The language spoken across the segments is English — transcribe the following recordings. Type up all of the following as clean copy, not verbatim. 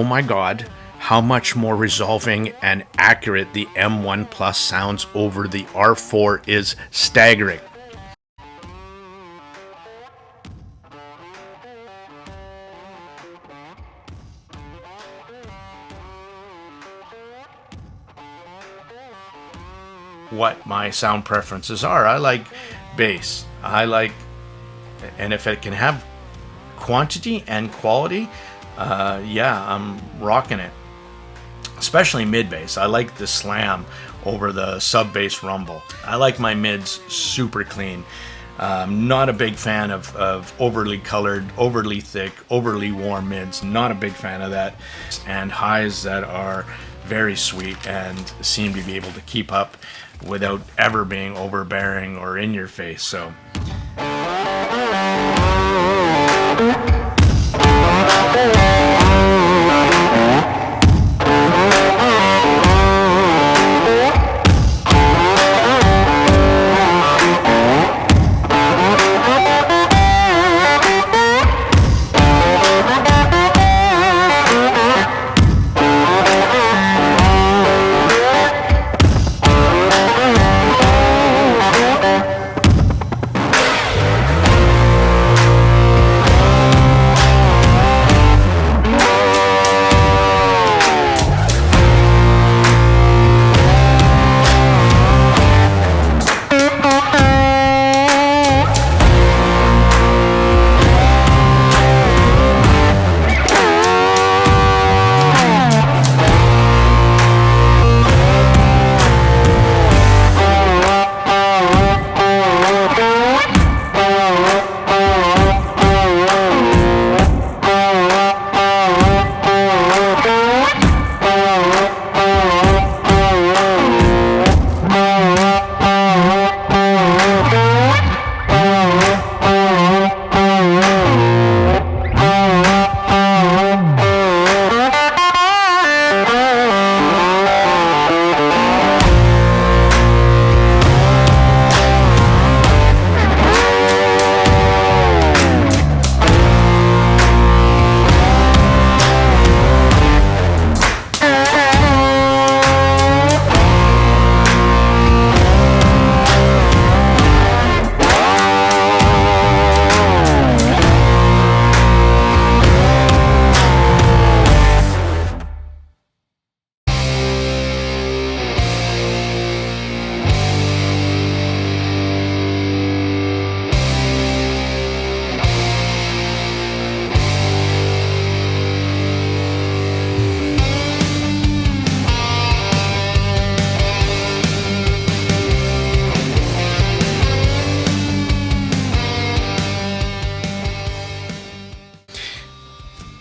oh my God, how much more resolving and accurate the M1 Plus sounds over the R4 is staggering. What my sound preferences are. I like bass. And if it can have quantity and quality, yeah, I'm rocking it. Especially mid bass. I like the slam over the sub bass rumble. I like my mids super clean. Not a big fan of overly colored, overly thick, overly warm mids. Not a big fan of that. And highs that are very sweet and seem to be able to keep up without ever being overbearing or in your face. So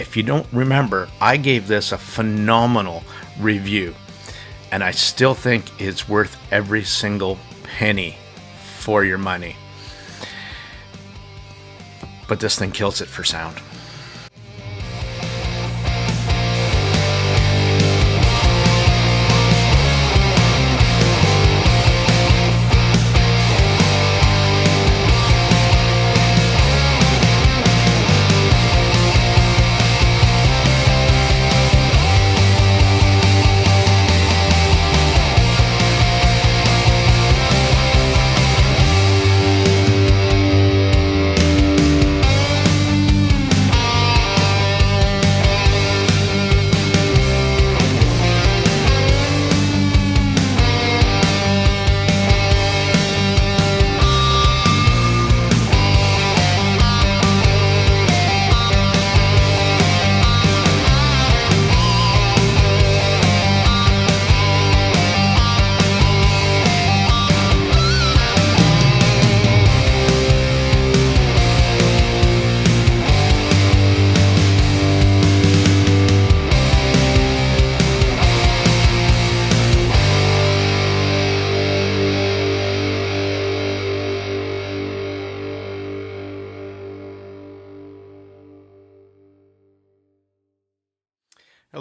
if you don't remember, I gave this a phenomenal review, and I still think it's worth every single penny for your money. But this thing kills it for sound.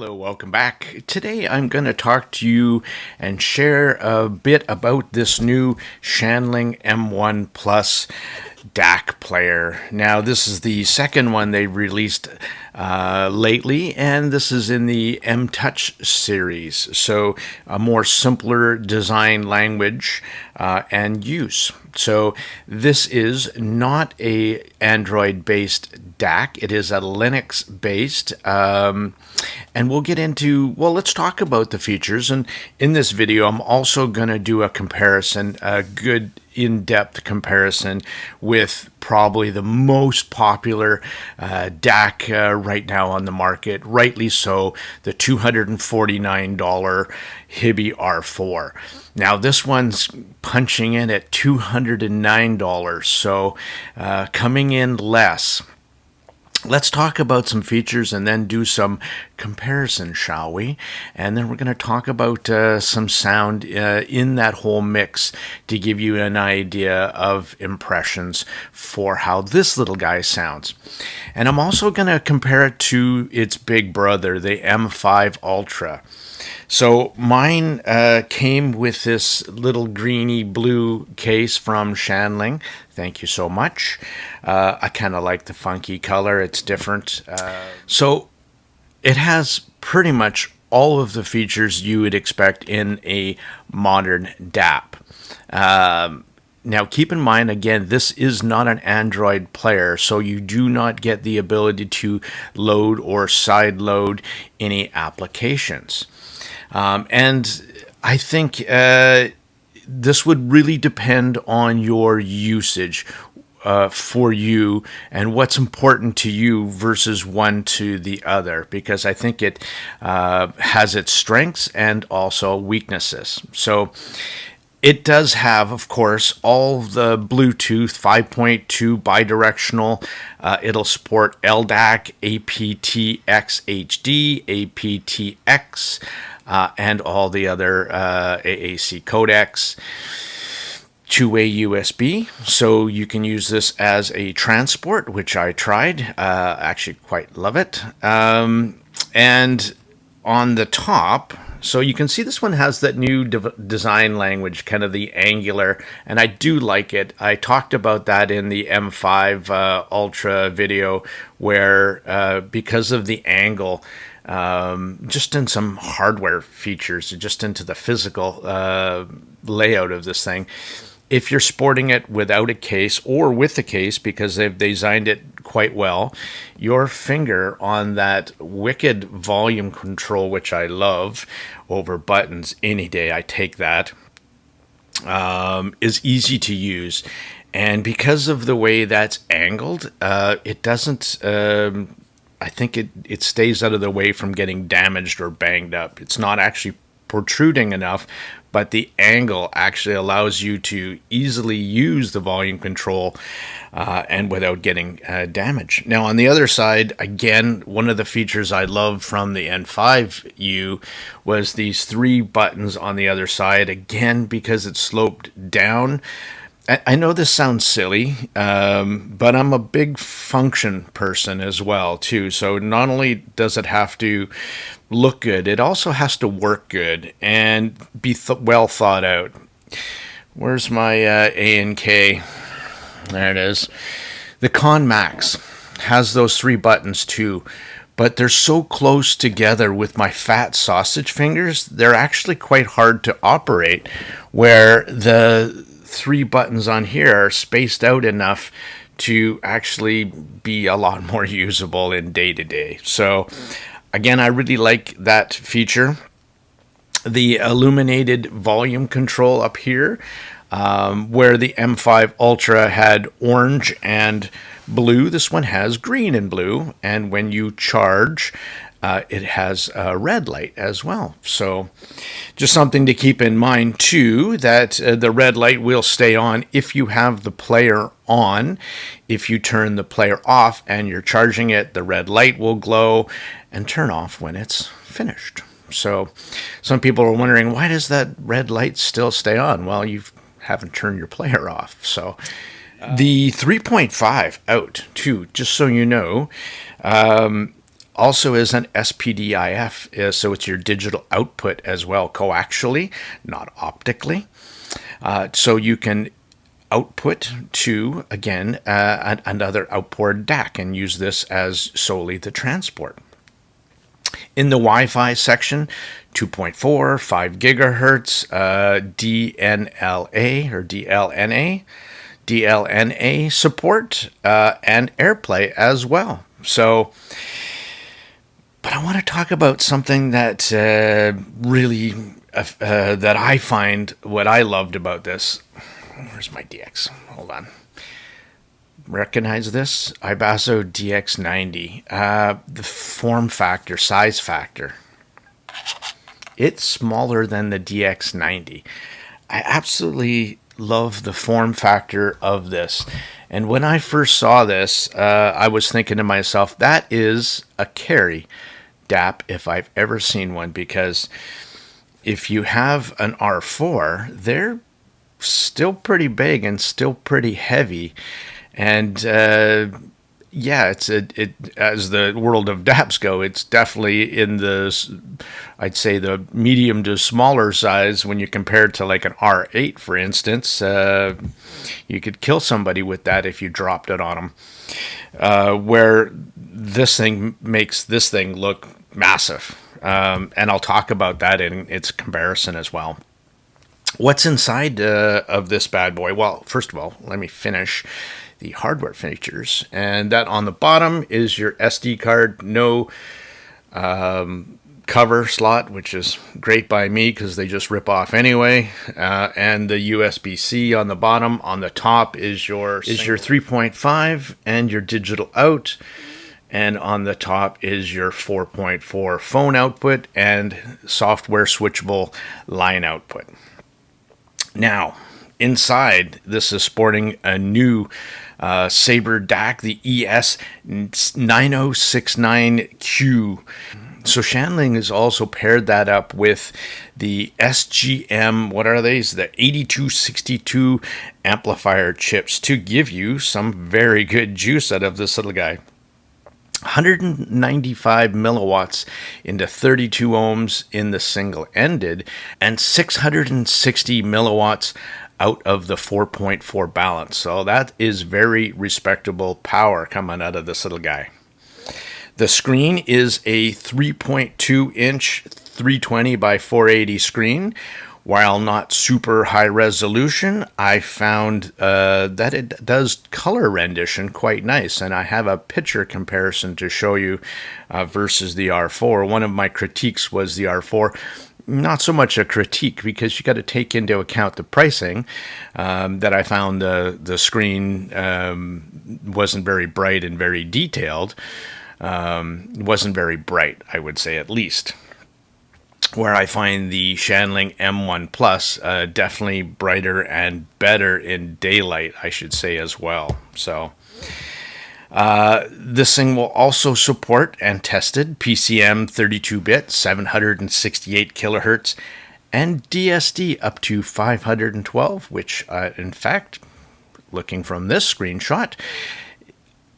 Hello, welcome back. Today I'm going to talk to you and share a bit about this new Shanling M1 Plus DAC player. Now, this is the second one they released lately, and this is in the M-Touch series, so a more simpler design language and use. So this is not a Android-based DAC. It is a Linux-based, and we'll get into, well, let's talk about the features. And in this video, I'm also going to do a comparison, a good in-depth comparison with probably the most popular DAC right now on the market, rightly so, the $249 HIBY R4. Now this one's punching in at $209, so coming in less. Let's talk about some features and then do some comparison, shall we? And then we're going to talk about some sound in that whole mix to give you an idea of impressions for how this little guy sounds. And I'm also going to compare it to its big brother, the M5 Ultra. So mine came with this little greeny blue case from Shanling. Thank you so much. I kind of like the funky color. It's different. So it has pretty much all of the features you would expect in a modern DAP. Now, keep in mind, again, this is not an Android player, so you do not get the ability to load or side load any applications. And I think this would really depend on your usage for you and what's important to you versus one to the other, because I think it has its strengths and also weaknesses. So it does have, of course, all the Bluetooth 5.2 bidirectional. It'll support LDAC, aptX HD, aptX, and all the other AAC codecs. Two-way USB, so you can use this as a transport, which I tried. Actually quite love it. And on the top, so you can see this one has that new design language, kind of the angular, and I do like it. I talked about that in the M5 Ultra video, where because of the angle, just in some hardware features, just into the physical layout of this thing, if you're sporting it without a case or with a case, because they've designed it quite well, your finger on that wicked volume control, which I love, over buttons any day, I take that, is easy to use. And because of the way that's angled, it doesn't, I think it stays out of the way from getting damaged or banged up. It's not actually protruding enough, but the angle actually allows you to easily use the volume control and without getting damaged. Now, on the other side, again, one of the features I loved from the N5U was these three buttons on the other side, again, because it's sloped down. I know this sounds silly, but I'm a big function person as well, too. So not only does it have to look good, it also has to work good and be well thought out. Where's my A and K? There it is. The Con Max has those three buttons, too. But they're so close together with my fat sausage fingers, they're actually quite hard to operate, where the three buttons on here are spaced out enough to actually be a lot more usable in day-to-day. So again, I really like that feature. The illuminated volume control up here, where the M5 Ultra had orange and blue, this one has green and blue, and when you charge, it has a red light as well. So just something to keep in mind too, that the red light will stay on if you have the player on. If you turn the player off and you're charging it, the red light will glow and turn off when it's finished. So some people are wondering, why does that red light still stay on? Well, you haven't turned your player off. So the 3.5 out too, just so you know, also is an SPDIF, so it's your digital output as well, coaxially, not optically. So you can output to, again, another outboard DAC and use this as solely the transport. In the Wi-Fi section, 2.4, 5 gigahertz, DNLA or DLNA support, and AirPlay as well. So, but I want to talk about something that really, that I find what I loved about this. Where's my DX? Hold on. Recognize this? Ibasso DX90. The form factor, size factor. It's smaller than the DX90. I absolutely love the form factor of this. And when I first saw this, I was thinking to myself, that is a carry DAP if I've ever seen one, because if you have an R4, they're still pretty big and still pretty heavy. And yeah, as the world of DAPs go, it's definitely in the, I'd say, the medium to smaller size when you compare it to like an R8, for instance. You could kill somebody with that if you dropped it on them. Where this thing makes this thing look massive. And I'll talk about that in its comparison as well. What's inside of this bad boy? Well, first of all, let me finish the hardware features, and that on the bottom is your SD card, no cover slot, which is great by me because they just rip off anyway, and the USB-C on the bottom. On the top is your 3.5 and your digital out, and on the top is your 4.4 phone output and software switchable line output. Now, inside, this is sporting a new Sabre DAC, the ES9069Q. So Shanling has also paired that up with the SGM, what are these? The 8262 amplifier chips to give you some very good juice out of this little guy. 195 milliwatts into 32 ohms in the single-ended, and 660 milliwatts out of the 4.4 balance. So that is very respectable power coming out of this little guy. The screen is a 3.2 inch 320 by 480 screen. While not super high resolution, I found that it does color rendition quite nice, and I have a picture comparison to show you versus the R4. One of my critiques was the R4. Not so much a critique, because you got to take into account the pricing, that I found the screen wasn't very bright and very detailed. Wasn't very bright, I would say, at least. Where I find the Shanling M1 Plus definitely brighter and better in daylight, I should say, as well. So this thing will also support and tested PCM 32-bit, 768 kilohertz, and DSD up to 512, which, in fact, looking from this screenshot,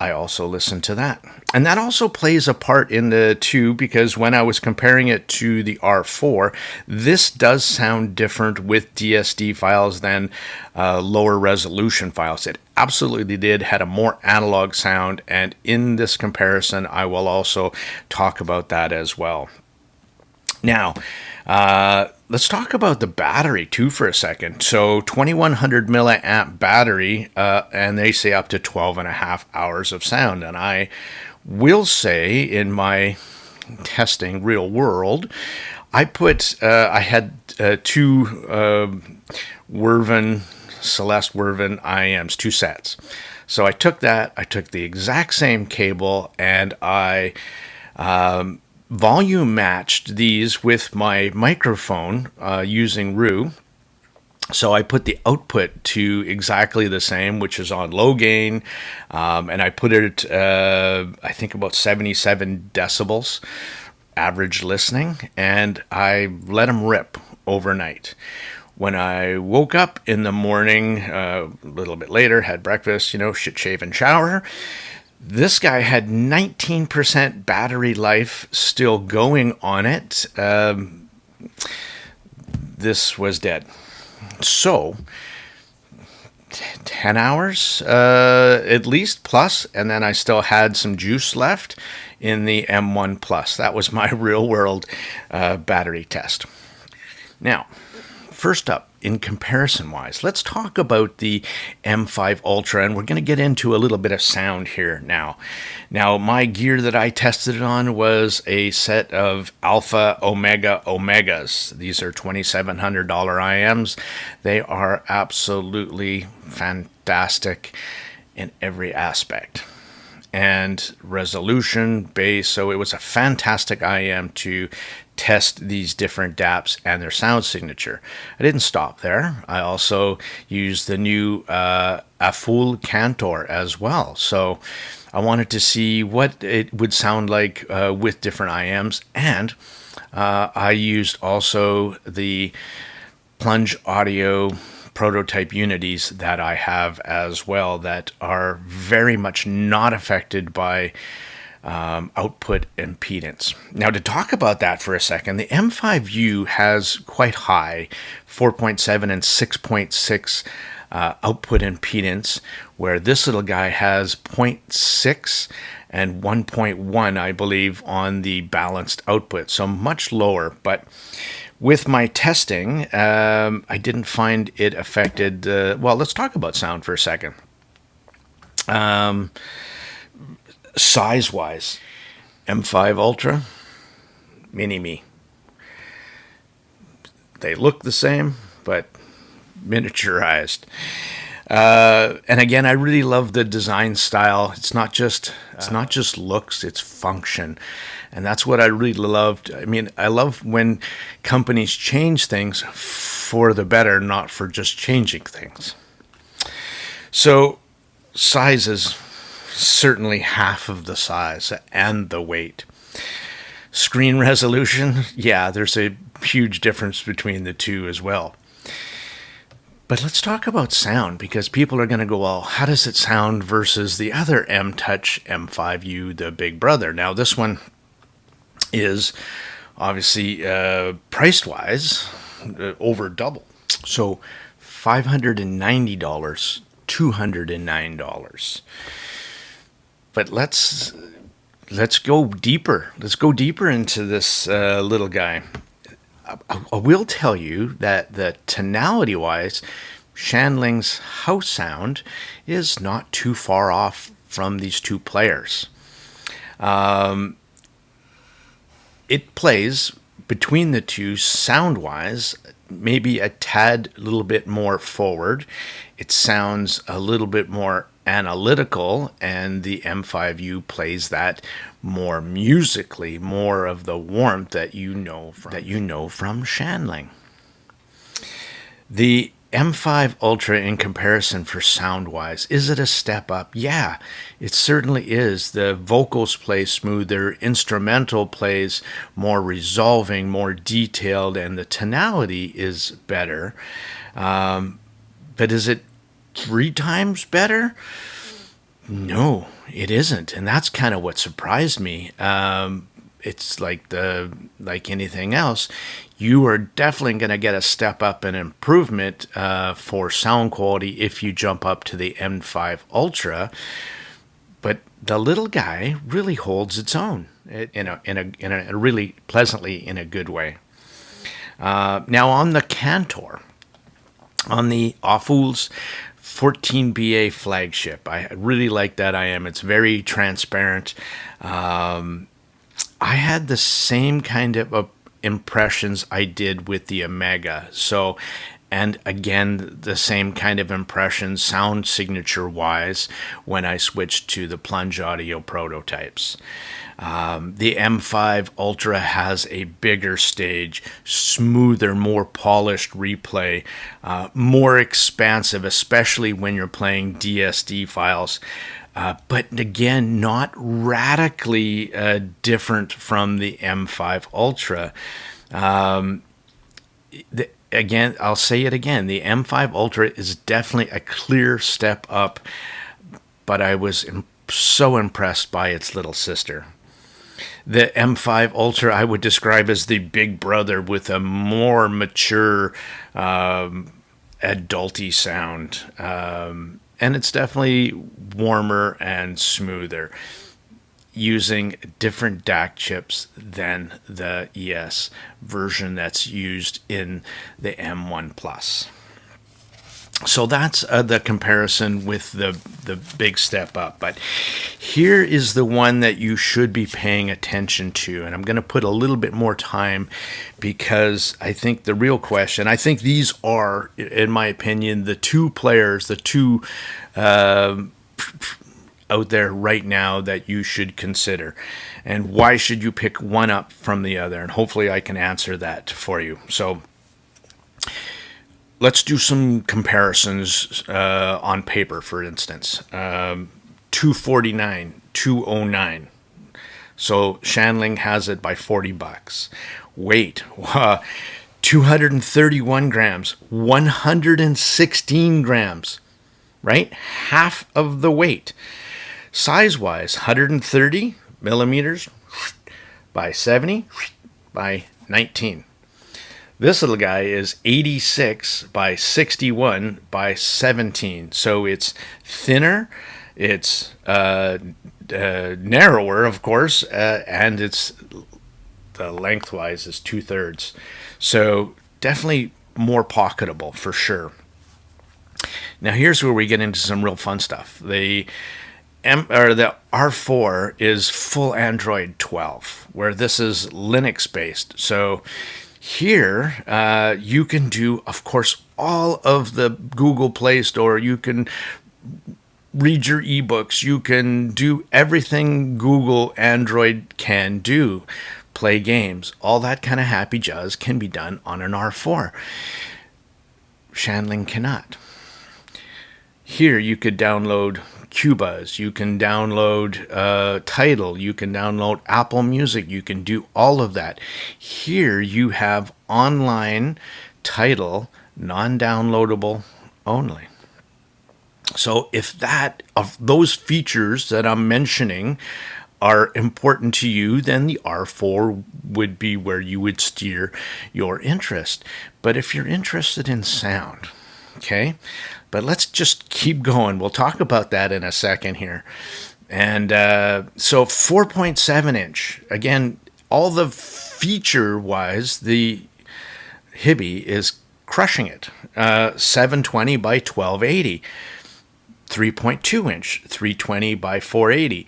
I also listened to that. And that also plays a part in the two, because when I was comparing it to the R4, this does sound different with DSD files than lower resolution files. It absolutely did, had a more analog sound, and in this comparison, I will also talk about that as well. Now, let's talk about the battery too for a second. So 2100 milliamp battery, and they say up to 12 and a half hours of sound. And I will say, in my testing real world, I had two Celeste Werven IMs, two sets. So I took the exact same cable, and I volume matched these with my microphone using Rue. So I put the output to exactly the same, which is on low gain, and I put it, I think, about 77 decibels average listening, and I let them rip overnight. When I woke up in the morning, a little bit later, had breakfast, shit, shave, and shower, This guy had 19% battery life still going on it. This was dead. So 10 hours at least plus, and then I still had some juice left in the M1 Plus. That was my real world battery test. Now, first up, in comparison wise, let's talk about the M5 Ultra, and we're going to get into a little bit of sound here now. Now, my gear that I tested it on was a set of Alpha Omega Omegas. These are $2,700 IMs. They are absolutely fantastic in every aspect. And resolution, bass, so it was a fantastic IM to test these different DAPs and their sound signature. I didn't stop there. I also used the new Aful Cantor as well. So I wanted to see what it would sound like with different IMs. And I used also the Plunge Audio prototype unities that I have as well that are very much not affected by output impedance. Now, to talk about that for a second, the M5U has quite high 4.7 and 6.6 output impedance, where this little guy has 0.6 and 1.1, I believe, on the balanced output, so much lower. But with my testing, I didn't find it affected. Well, let's talk about sound for a second. Size-wise, M5 Ultra, mini-me. They look the same, but miniaturized. And again, I really love the design style. It's not just looks, it's function. And that's what I really loved. I mean, I love when companies change things for the better, not for just changing things. So sizes, certainly half of the size and the weight. Screen resolution, yeah, there's a huge difference between the two as well. But let's talk about sound, because people are going to go, well, how does it sound versus the other M-Touch M5U, the big brother? Now, this one is obviously priced-wise over double. So $590, $209. But let's go deeper. Let's go deeper into this little guy. I will tell you that the tonality-wise, Shanling's house sound is not too far off from these two players. It plays between the two sound-wise, maybe a tad little bit more forward. It sounds a little bit more analytical, and the M5U plays that more musically, more of the warmth that you know from Shanling. The M5 Ultra, in comparison for sound-wise, is it a step up? Yeah, it certainly is. The vocals play smoother, instrumental plays more resolving, more detailed, and the tonality is better. But is it 3 times better? No, it isn't, and that's kind of what surprised me. It's like anything else, you are definitely going to get a step up in improvement for sound quality if you jump up to the M5 Ultra. But the little guy really holds its own in a really pleasantly in a good way. Now on the Cantor, on the Aful's 14BA flagship, I really like that IM. It's very transparent. I had the same kind of impressions I did with the Omega. So, and again, the same kind of impressions, sound signature wise, when I switched to the Plunge Audio prototypes. The M5 Ultra has a bigger stage, smoother, more polished replay, more expansive, especially when you're playing DSD files. But again, not radically different from the M5 Ultra. Again, I'll say it again, the M5 Ultra is definitely a clear step up, but I was so impressed by its little sister. The M5 Ultra I would describe as the big brother with a more mature, adulty sound. And it's definitely warmer and smoother, using different DAC chips than the ES version that's used in the M1 Plus. So that's the comparison with the big step up. But here is the one that you should be paying attention to. And I'm going to put a little bit more time, because I think the real question, I think these are, in my opinion, the two players, the two out there right now that you should consider. And why should you pick one up from the other? And hopefully I can answer that for you. So let's do some comparisons on paper, for instance. 249, 209. So Shanling has it by $40. Weight, 231 grams, 116 grams, right? Half of the weight. Size-wise, 130 millimeters by 70 by 19. This little guy is 86 by 61 by 17. So it's thinner, it's narrower, of course, and it's the lengthwise is 2/3. So definitely more pocketable for sure. Now here's where we get into some real fun stuff. The R4 is full Android 12, where this is Linux based. So here, you can do, of course, all of the Google Play Store. You can read your ebooks. You can do everything Google Android can do. Play games. All that kind of happy jazz can be done on an R4. Shanling cannot. Here, you could download Cubase, you can download Tidal, you can download Apple Music, you can do all of that. Here you have online Tidal, non-downloadable only. So if those features that I'm mentioning are important to you, then the R4 would be where you would steer your interest. But if you're interested in sound, okay, but let's just keep going. We'll talk about that in a second here. And so 4.7 inch, again, all the feature-wise, the HIBY is crushing it. 720 by 1280. 3.2 inch, 320 by 480.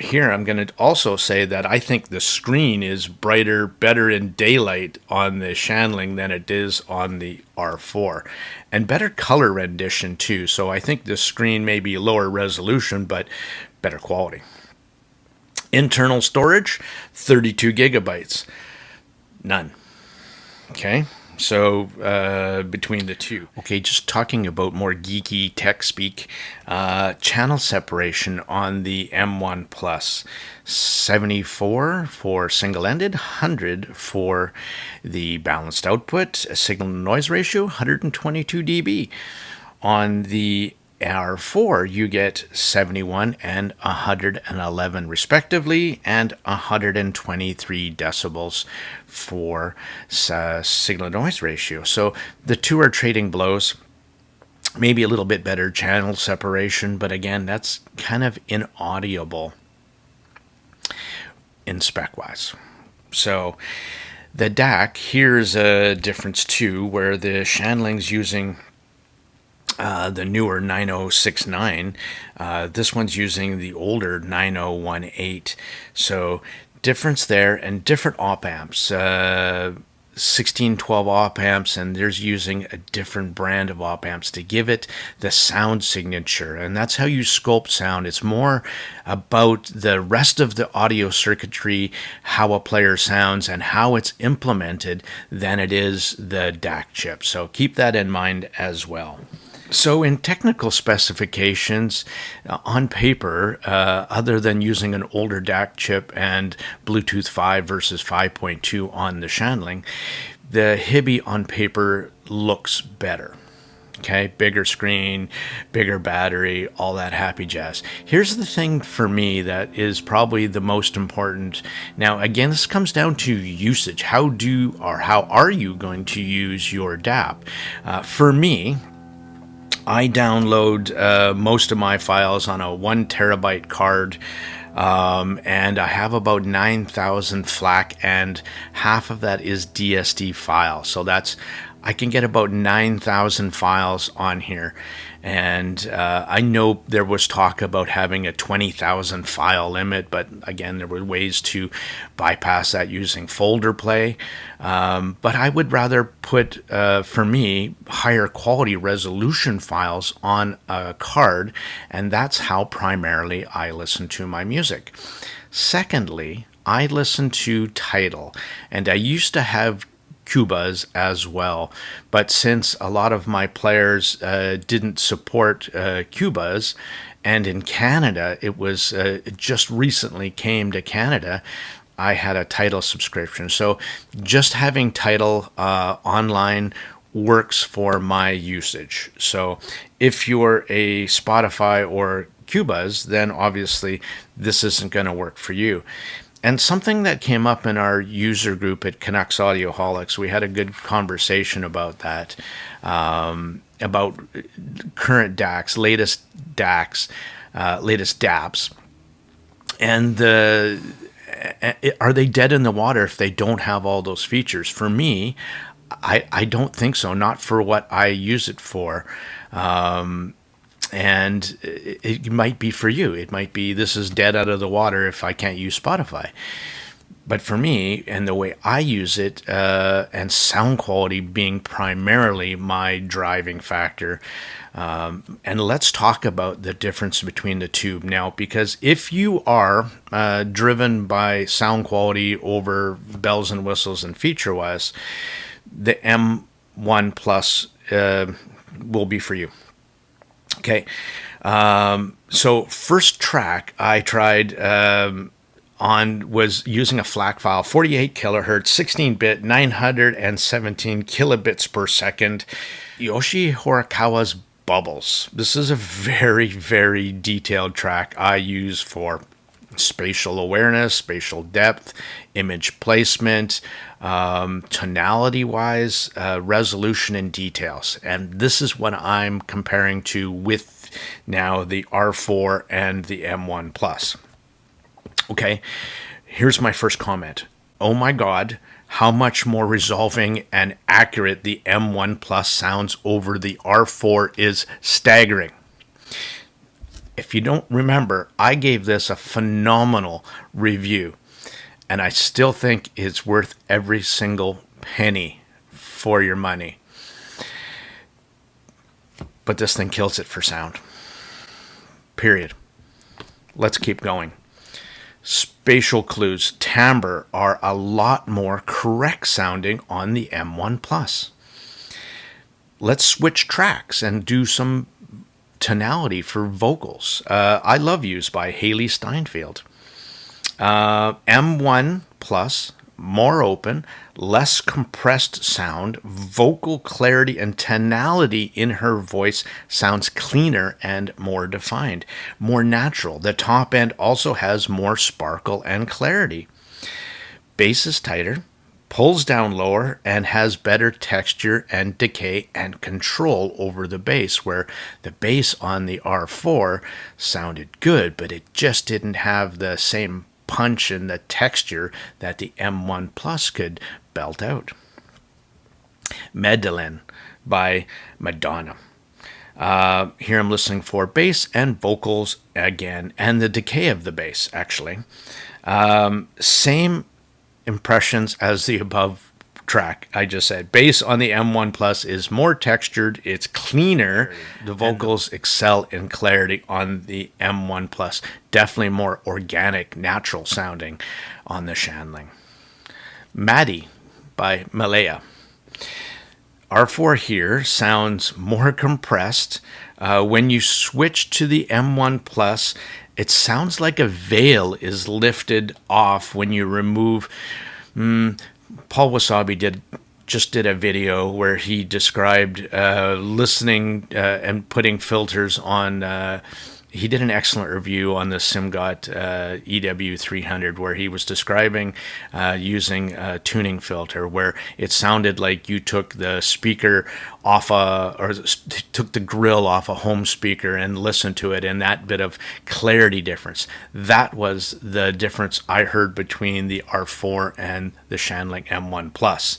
Here I'm going to also say that I think the screen is brighter, better in daylight on the Shanling than it is on the R4. And better color rendition too. So I think the screen may be lower resolution, but better quality. Internal storage, 32 gigabytes. None. Okay. So between the two. Okay, just talking about more geeky tech speak, channel separation on the M1 Plus, 74 for single-ended, 100 for the balanced output, a signal-to-noise ratio, 122 dB. On the R4, you get 71 and 111 respectively, and 123 decibels for signal-to-noise ratio. So the two are trading blows. Maybe a little bit better channel separation, but again, that's kind of inaudible in spec-wise. So the DAC, here's a difference too, where the Shanling's using the newer 9069. This one's using the older 9018. So difference there, and different op amps. 1612 op amps, and there's using a different brand of op amps to give it the sound signature. And that's how you sculpt sound. It's more about the rest of the audio circuitry, how a player sounds and how it's implemented, than it is the DAC chip. So keep that in mind as well. So in technical specifications, on paper, other than using an older DAC chip and Bluetooth 5 versus 5.2 on the Shanling, the HIBY on paper looks better. Okay, bigger screen, bigger battery, all that happy jazz. Here's the thing for me that is probably the most important. Now, again, this comes down to usage. How are you going to use your DAP? For me, I download most of my files on a 1 terabyte card. And I have about 9,000 FLAC, and half of that is DSD files. So I can get about 9,000 files on here. And I know there was talk about having a 20,000 file limit, but again, there were ways to bypass that using folder play. But I would rather put, for me, higher quality resolution files on a card, and that's how primarily I listen to my music. Secondly, I listen to Tidal, and I used to have Cubas as well, but since a lot of my players didn't support Cubas, and in Canada it just recently came to Canada, I had a Tidal subscription. So just having Tidal online works for my usage. So if you're a Spotify or Cubas, then obviously this isn't going to work for you. And something that came up in our user group at Canucks Audioholics, we had a good conversation about that, about current DACs, latest DAPs, and are they dead in the water if they don't have all those features? For me, I don't think so, not for what I use it for. And it might be for you. It might be this is dead out of the water if I can't use Spotify. But for me, and the way I use it, and sound quality being primarily my driving factor, and let's talk about the difference between the two now, because if you are driven by sound quality over bells and whistles and feature-wise, the M1 Plus will be for you. Okay, so first track I tried was using a FLAC file, 48 kilohertz, 16-bit, 917 kilobits per second, Yoshi Horikawa's Bubbles. This is a very, very detailed track I use for spatial awareness, spatial depth, image placement, tonality-wise, resolution and details. And this is what I'm comparing to with now the R4 and the M1 Plus. Okay, here's my first comment. Oh my God, how much more resolving and accurate the M1 Plus sounds over the R4 is staggering. If you don't remember, I gave this a phenomenal review, and I still think it's worth every single penny for your money. But this thing kills it for sound. Period. Let's keep going. Spatial clues, timbre are a lot more correct sounding on the M1 Plus. Let's switch tracks and do some tonality for vocals. I Love Yous by Haley Steinfeld. M1 Plus, more open, less compressed sound, vocal clarity and tonality in her voice sounds cleaner and more defined, more natural. The top end also has more sparkle and clarity. Bass is tighter, pulls down lower, and has better texture and decay and control over the bass, where the bass on the R4 sounded good, but it just didn't have the same punch and the texture that the M1 Plus could belt out. Medellin by Madonna. Here I'm listening for bass and vocals again, and the decay of the bass, actually. Same impressions as the above track I just said. Bass on the M1 Plus is more textured, it's cleaner. The vocals excel in clarity on the M1 Plus. Definitely more organic, natural sounding on the Shanling. Maddie by Malaya. R4 here sounds more compressed. When you switch to the M1 Plus, it sounds like a veil is lifted off when you remove. Paul Wasabi did just did a video where he described listening and putting filters on. He did an excellent review on the SimGot EW300 where he was describing using a tuning filter where it sounded like you took the speaker off took the grill off a home speaker and listened to it, and that bit of clarity difference. That was the difference I heard between the R4 and the Shanling M1 Plus.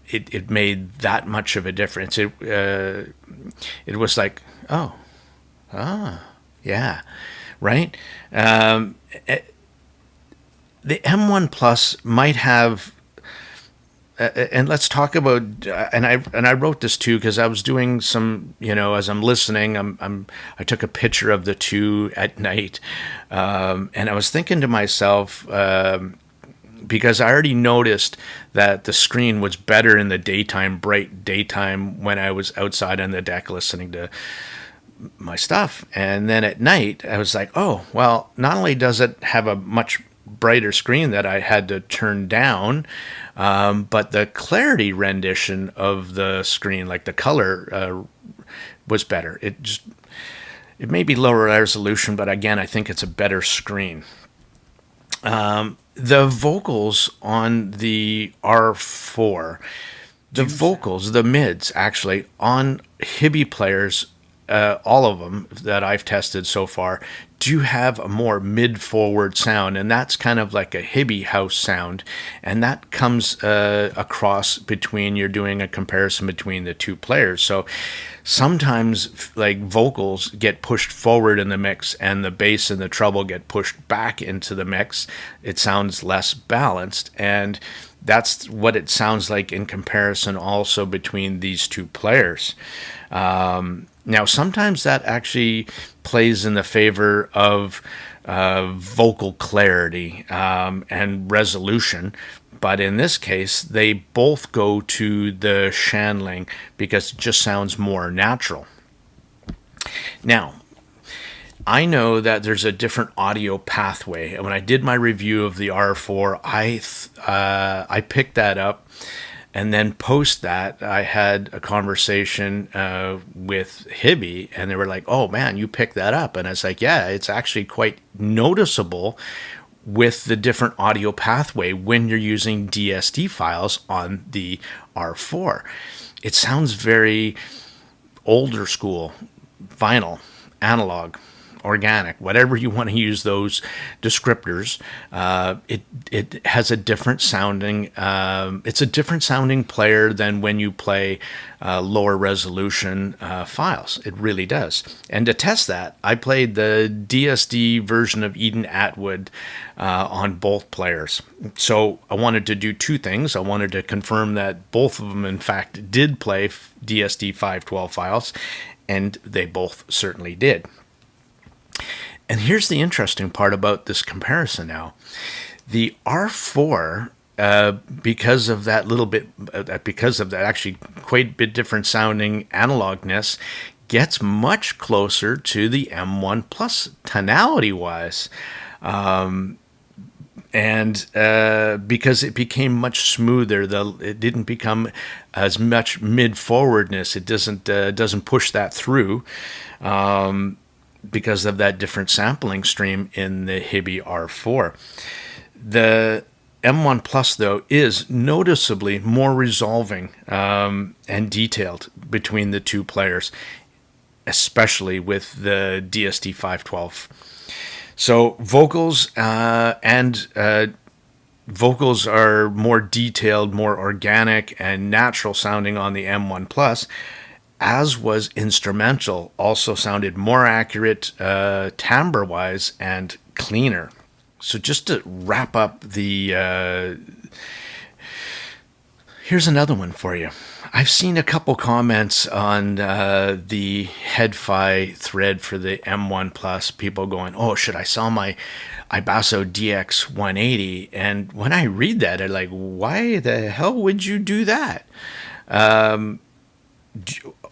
It made that much of a difference. It was like, oh, yeah, right. The M1 Plus might have, and let's talk about. And I wrote this too because I was doing some, as I'm listening, I took a picture of the two at night, and I was thinking to myself. Because I already noticed that the screen was better in the daytime, bright daytime, when I was outside on the deck listening to my stuff. And then at night, I was like, oh, well, not only does it have a much brighter screen that I had to turn down, but the clarity rendition of the screen, like the color, was better. It may be lower resolution, but again, I think it's a better screen. The vocals on the R4, the mids actually on HIBY players, all of them that I've tested so far, do have a more mid-forward sound, and that's kind of like a HIBY house sound, and that comes across between, you're doing a comparison between the two players. So sometimes like vocals get pushed forward in the mix and the bass and the treble get pushed back into the mix. It sounds less balanced, and that's what it sounds like in comparison also between these two players. Now, sometimes that actually plays in the favor of vocal clarity and resolution. But in this case, they both go to the Shanling because it just sounds more natural. Now, I know that there's a different audio pathway. And when I did my review of the R4, I picked that up. And then post that, I had a conversation with HIBY, and they were like, oh, man, you picked that up. And I was like, yeah, it's actually quite noticeable with the different audio pathway when you're using DSD files on the R4. It sounds very older school, vinyl, analog, organic, whatever you want to use those descriptors. It has a different sounding. It's a different sounding player than when you play lower resolution files. It really does. And to test that, I played the DSD version of Eden Atwood on both players. So I wanted to do two things. I wanted to confirm that both of them, in fact, did play DSD 512 files, and they both certainly did. And here's the interesting part about this comparison now. The R4, because of that little bit, because of that actually quite a bit different sounding analogness, gets much closer to the M1 Plus tonality-wise. And because it became much smoother, it didn't become as much mid-forwardness. It doesn't push that through. Because of that different sampling stream in the HIBY R4. The M1 Plus, though, is noticeably more resolving and detailed between the two players, especially with the DSD 512. So vocals vocals are more detailed, more organic, and natural sounding on the M1 Plus, as was instrumental, also sounded more accurate timbre-wise and cleaner. So just to wrap up the... here's another one for you. I've seen a couple comments on the HEDFI thread for the M1 Plus, people going, oh, should I sell my Ibasso DX 180? And when I read that, I'm like, why the hell would you do that?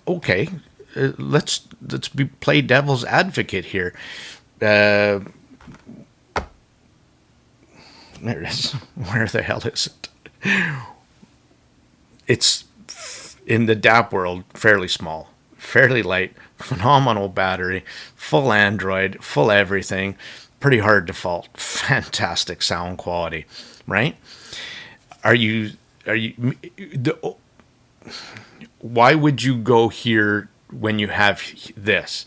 Okay, let's play devil's advocate here. There it is. Where the hell is it? it's in the DAP world fairly small, fairly light, phenomenal battery, full Android, full everything, pretty hard to fault, fantastic sound quality, right? Are you the, why would you go here when you have this?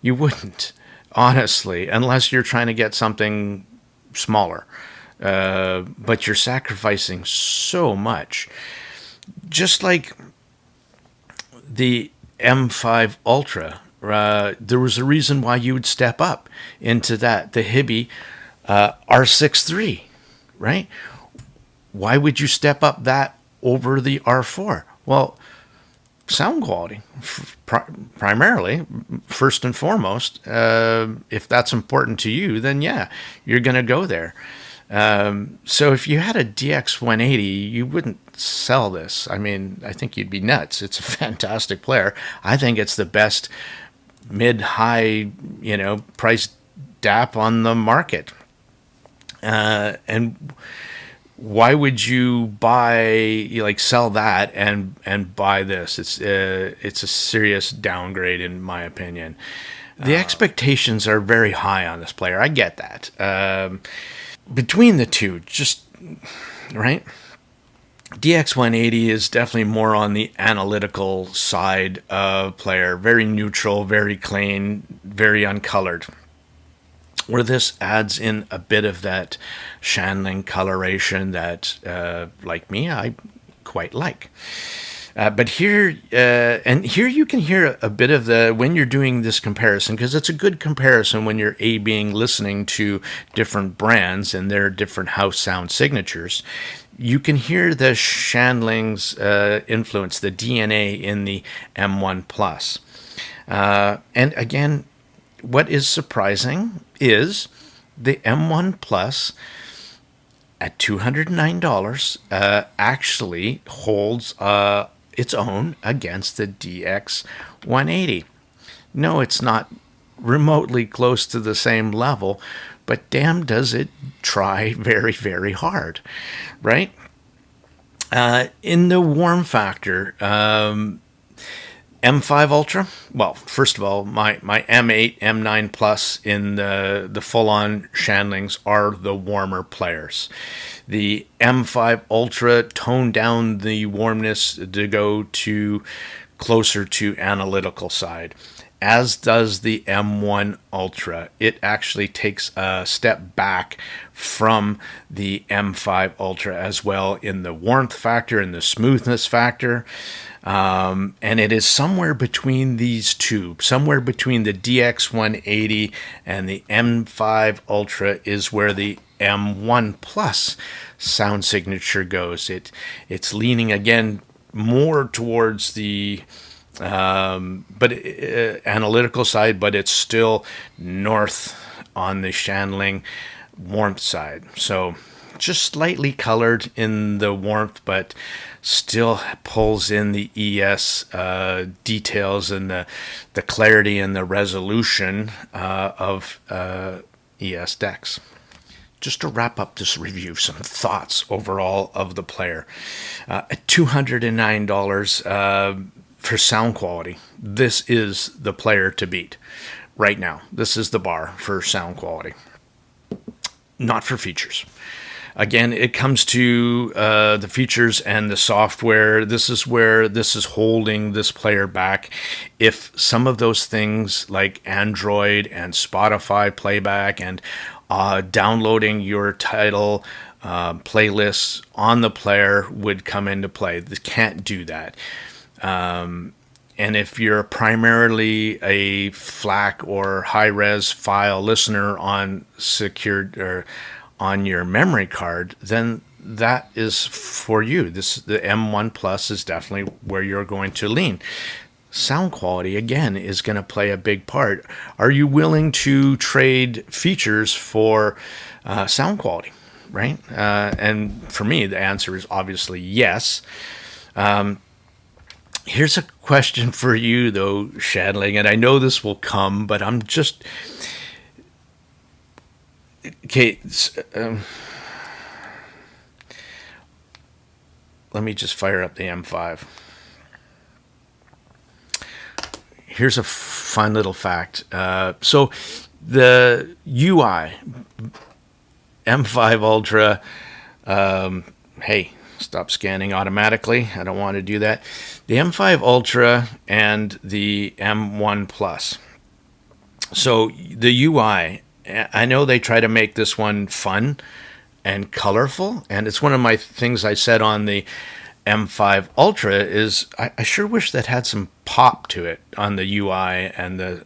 You wouldn't, honestly, unless you're trying to get something smaller. But you're sacrificing so much. Just like the M5 Ultra, there was a reason why you would step up into that, the HIBY R6 III, right? Why would you step up that over the R4? Well, sound quality, primarily, first and foremost. If that's important to you, then yeah, you're going to go there. So if you had a DX180, you wouldn't sell this. I mean, I think you'd be nuts. It's a fantastic player. I think it's the best mid-high, price DAP on the market. And why would you sell that and buy this? It's a serious downgrade in my opinion. The expectations are very high on this player. I get that. Between the two, just right. DX180 is definitely more on the analytical side of player, very neutral, very clean, very uncolored. Where this adds in a bit of that Shanling coloration that, like me, I quite like. But here you can hear a bit of when you're doing this comparison, because it's a good comparison when you're listening to different brands and their different house sound signatures. You can hear the Shanling's influence, the DNA in the M1 Plus. And again, what is surprising is the M1 Plus at $209 actually holds its own against the DX180. No, it's not remotely close to the same level, but damn does it try very, very hard, right? In the warm factor, M5 Ultra, well, first of all, my M8, M9 Plus in the full-on Shanlings are the warmer players. The M5 Ultra toned down the warmness to go to closer to analytical side, as does the M1 Ultra. It actually takes a step back from the M5 Ultra as well in the warmth factor and the smoothness factor. And it is somewhere between these two, somewhere between the DX180 and the M5 Ultra is where the M1 Plus sound signature goes. It's leaning again more towards the analytical side, but it's still north on the Shanling warmth side. So just slightly colored in the warmth, but still pulls in the ES details and the clarity and the resolution of ES decks. Just to wrap up this review, some thoughts overall of the player. At $209 for sound quality, this is the player to beat right now. This is the bar for sound quality, not for features. Again, it comes to the features and the software. This is where this is holding this player back. If some of those things like Android and Spotify playback and downloading your title playlists on the player would come into play, they can't do that. And if you're primarily a FLAC or high-res file listener on secured or on your memory card, then that is for you. The M1 Plus is definitely where you're going to lean. Sound quality, again, is going to play a big part. Are you willing to trade features for sound quality, right? And for me, the answer is obviously yes. Here's a question for you, though, Shanling, and I know this will come, but I'm just... Okay, let me just fire up the M5. Here's a fun little fact. So the UI, M5 Ultra, hey, stop scanning automatically. I don't want to do that. The M5 Ultra and the M1 Plus. So the UI, I know they try to make this one fun and colorful, and it's one of my things I said on the M5 Ultra is I sure wish that had some pop to it on the UI, and I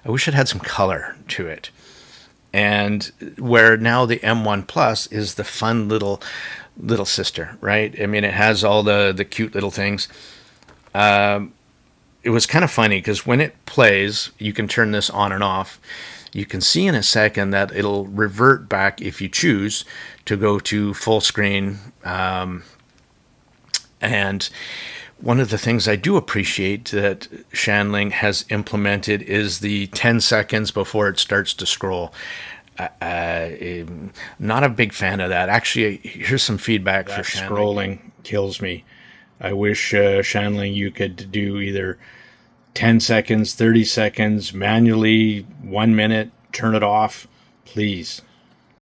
wish it had some color to it. And where now the M1 Plus is the fun little sister, right? I mean, it has all the cute little things. It was kind of funny because when it plays, you can turn this on and off. You can see in a second that it'll revert back if you choose to go to full screen. And one of the things I do appreciate that Shanling has implemented is the 10 seconds before it starts to scroll. Not a big fan of that. Actually, here's some feedback for Shanling. Scrolling kills me. I wish Shanling you could do either 10 seconds, 30 seconds, manually, 1 minute, turn it off, please.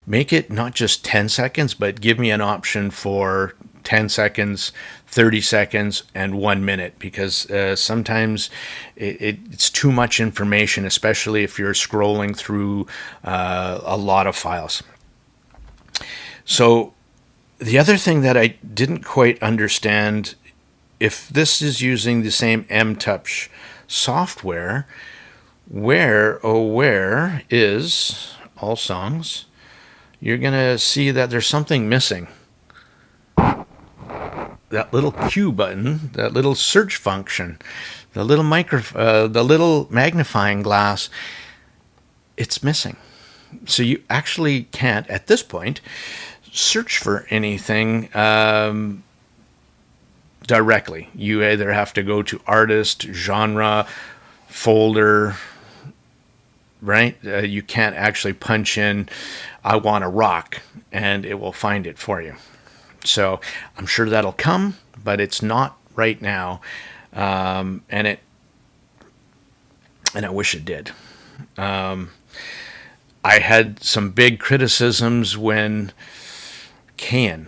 Make it not just 10 seconds, but give me an option for 10 seconds, 30 seconds, and 1 minute, because sometimes it's too much information, especially if you're scrolling through a lot of files. So the other thing that I didn't quite understand, if this is using the same MTouch software, where is all songs, you're going to see that there's something missing. That little Q button, that little search function, the little the little magnifying glass, it's missing. So you actually can't, at this point, search for anything directly. You either have to go to artist, genre, folder, right? You can't actually punch in, I want to rock, and it will find it for you. So I'm sure that'll come, but it's not right now, and I wish it did. I had some big criticisms when Canon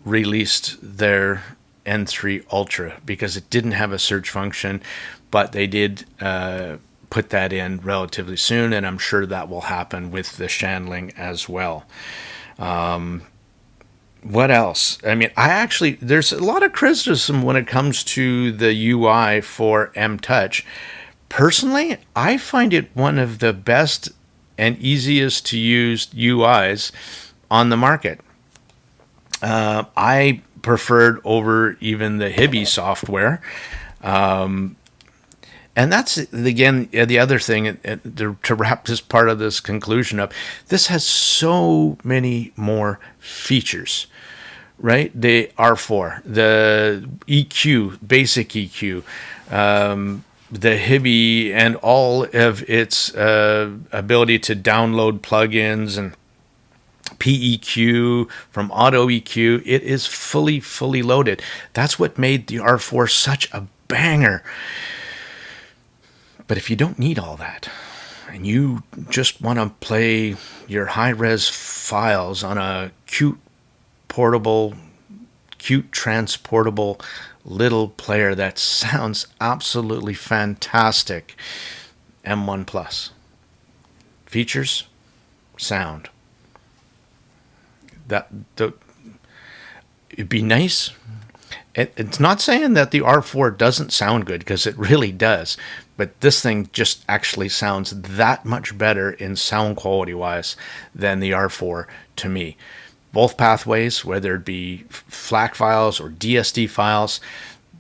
released their N3 Ultra because it didn't have a search function, but they did put that in relatively soon, and I'm sure that will happen with the Shanling as well. What else? I mean, there's a lot of criticism when it comes to the UI for MTouch. Personally, I find it one of the best and easiest to use UIs on the market. I preferred over even the HIBY software. And that's, again, the other thing, to wrap this part of this conclusion up, this has so many more features, right? The R4, the EQ, basic EQ, the HIBY, and all of its ability to download plugins and PEQ from Auto EQ. It is fully loaded. That's what made the R4 such a banger. But if you don't need all that, and you just want to play your high-res files on a cute transportable little player that sounds absolutely fantastic, M1 Plus. Features, sound. It'd be nice. It's not saying that the R4 doesn't sound good, because it really does. But this thing just actually sounds that much better in sound quality wise than the R4 to me. Both pathways, whether it be FLAC files or DSD files,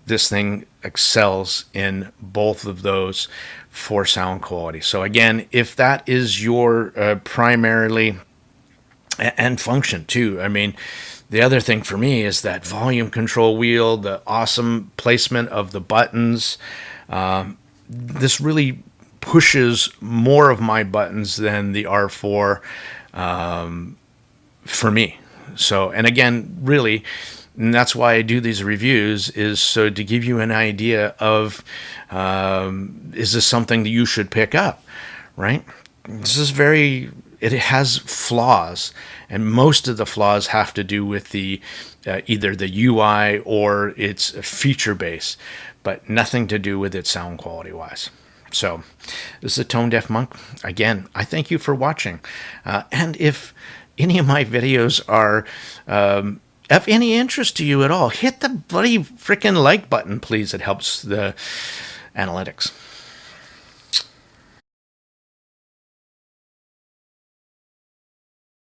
this thing excels in both of those for sound quality. So again, if that is your primarily, and function too, I mean, the other thing for me is that volume control wheel, the awesome placement of the buttons. This really pushes more of my buttons than the R4 for me. So, and again, really, And that's why I do these reviews, is so to give you an idea of, is this something that you should pick up, right? This is it has flaws, and most of the flaws have to do with the either the UI or its feature base, but nothing to do with its sound quality wise. So this is a Tone Deaf Monk. Again, I thank you for watching. And if any of my videos are of any interest to you at all, hit the bloody freaking like button, please. It helps the analytics.